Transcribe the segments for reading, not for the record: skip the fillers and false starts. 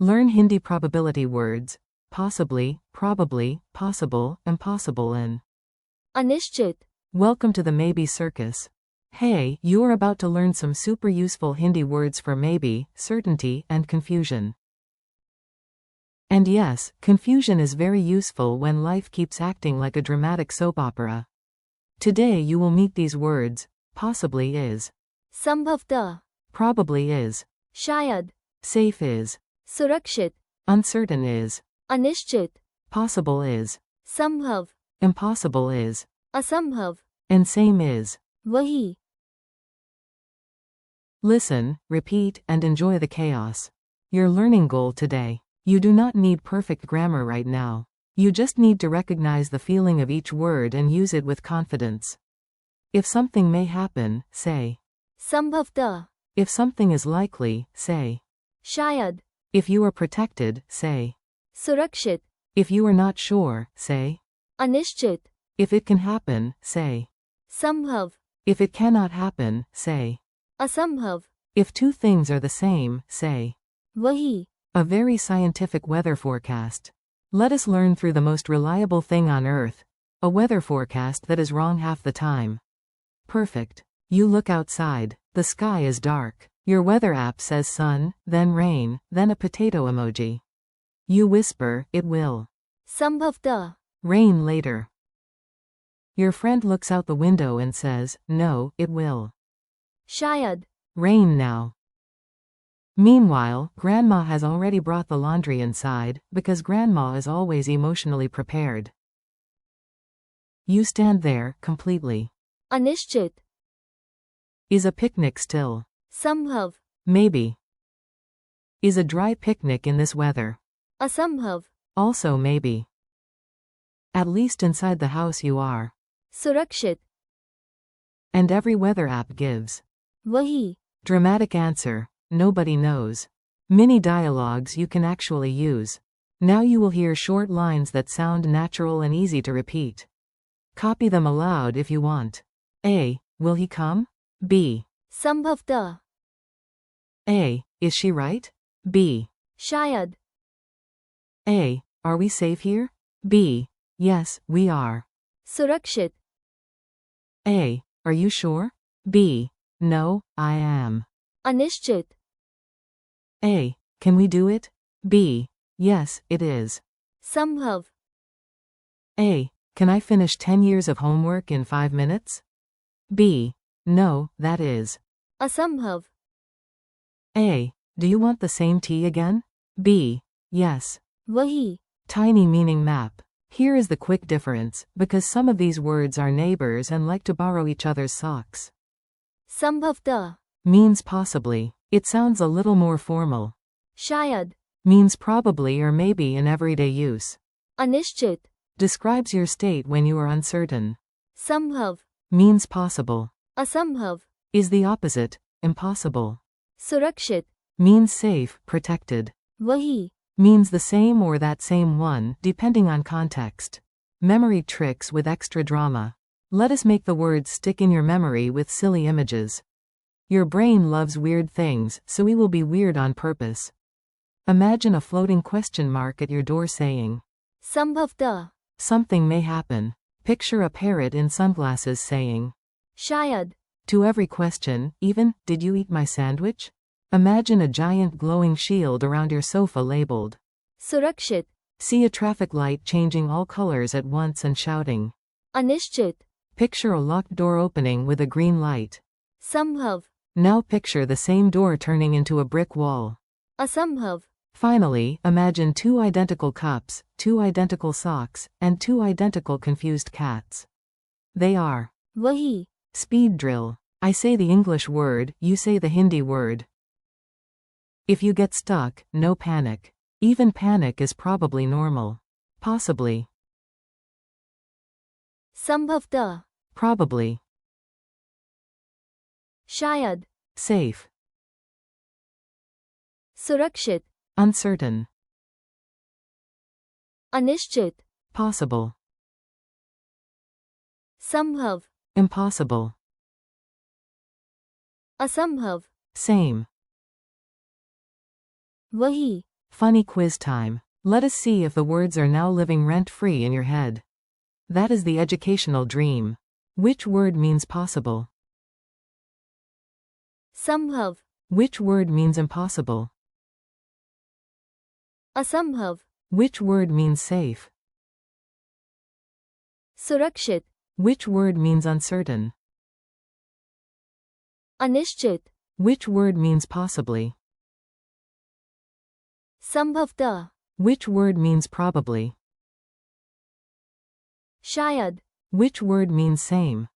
Learn Hindi probability words: possibly, probably, possible, impossible and अनिश्चित, welcome to the maybe circus. Hey, you're about to learn some super useful Hindi words for maybe, certainty, and confusion. And yes, confusion is very useful when life keeps acting like a dramatic soap opera. Today you will meet these words: possibly is, संभवतः, probably is, शायद, safe is, सुरक्षित, uncertain is, अनिश्चित, possible is, संभव, impossible is, असंभव, and same is. वही. Listen, repeat, and enjoy the chaos. Your learning goal today. You do not need perfect grammar right now. You just need to recognize the feeling of each word and use it with confidence. If something may happen, say. संभवतः, If something is likely, say. शायद, If you are protected, say. सुरक्षित, If you are not sure, say. अनिश्चित, If it can happen, say. संभव, If it cannot happen, say. असंभव, If two things are the same, say. वही. A very scientific weather forecast. Let us learn through the most reliable thing on earth, a weather forecast that is wrong half the time. Perfect. You look outside, the sky is dark. Your weather app says sun, then rain, then a potato emoji. You whisper, it will संभवतः, rain later. Your friend looks out the window and says, no, it will शायद, rain now. Meanwhile, Grandma has already brought the laundry inside, because Grandma is always emotionally prepared. You stand there, completely. अनिश्चित, Is a picnic still? संभव, Maybe. Is a dry picnic in this weather? असंभव, Also maybe. At least inside the house you are. सुरक्षित, And every weather app gives. वही. Dramatic answer: nobody knows. Mini dialogues you can actually use. Now you will hear short lines that sound natural and easy to repeat. Copy them aloud if you want. A. Will he come? B. संभवतः, A. Is she right? B. शायद, A. Are we safe here? B. Yes, we are. सुरक्षित, A. Are you sure? B. No, I am. अनिश्चित, A. Can we do it? B. Yes, it is. संभव, A. Can I finish 10 years of homework in 5 minutes? B. No, that is. असंभव, A. Do you want the same tea again? B. Yes. वही. Tiny meaning map. Here is the quick difference, because some of these words are neighbors and like to borrow each other's socks. संभवतः, Means possibly. It sounds a little more formal. शायद, Means probably or maybe in everyday use. अनिश्चित, Describes your state when you are uncertain. संभव, Means possible. असंभव, Is the opposite, impossible. सुरक्षित, Means safe, protected. वही. Means the same or that same one, depending on context. Memory tricks with extra drama. Let us make the words stick in your memory with silly images. Your brain loves weird things, so we will be weird on purpose. Imagine a floating question mark at your door saying, संभवतः, something may happen. Picture a parrot in sunglasses saying, शायद, to every question, even, did you eat my sandwich? Imagine a giant glowing shield around your sofa labeled, सुरक्षित, see a traffic light changing all colors at once and shouting. अनिश्चित, Picture a locked door opening with a green light. संभव, Now picture the same door turning into a brick wall. असंभव, Finally, imagine 2 identical cups, 2 identical socks, and 2 identical confused cats. They are. वही. Speed drill. I say the English word, you say the Hindi word. If you get stuck, no panic. Even panic is probably normal. Possibly. संभवतः, Probably. शायद, Safe. सुरक्षित, Uncertain. अनिश्चित, Possible. संभव, Impossible. असंभव, Same. वही. Funny quiz time. Let us see if the words are now living rent-free in your head. That is the educational dream. Which word means possible? संभव, Which word means impossible? असंभव, Which word means safe? सुरक्षित, Which word means uncertain? अनिश्चित, Which word means possibly? संभवतः, Which word means probably? शायद, Which word means same?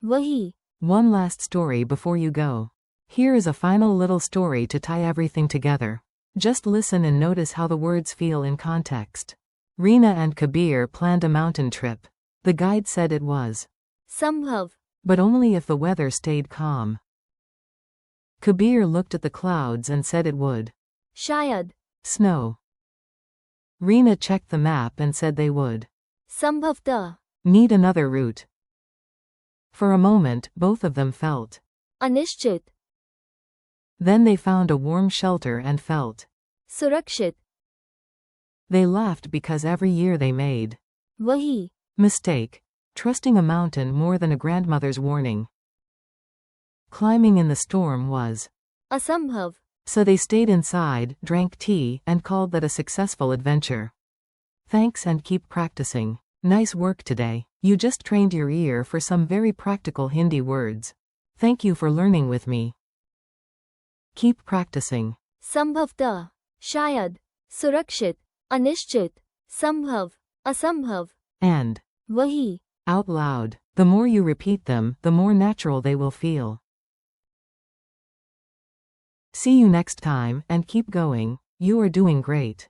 वही, One last story before you go. Here is a final little story to tie everything together. Just listen and notice how the words feel in context. Reena and Kabir planned a mountain trip. The guide said it was, संभव, but only if the weather stayed calm. Kabir looked at the clouds and said it would शायद, snow. Reena checked the map and said they would संभवतः, need another route. For a moment, both of them felt. अनिश्चित, Then they found a warm shelter and felt. सुरक्षित, They laughed because every year they made वही, mistake, trusting a mountain more than a grandmother's warning. Climbing in the storm was. असंभव, So they stayed inside, drank tea, and called that a successful adventure. Thanks and keep practicing. Nice work today. You just trained your ear for some very practical Hindi words. Thank you for learning with me. Keep practicing. संभवतः, शायद, सुरक्षित, अनिश्चित, संभव, असंभव, And वही, out loud. The more you repeat them, the more natural they will feel. See you next time, and keep going. You are doing great.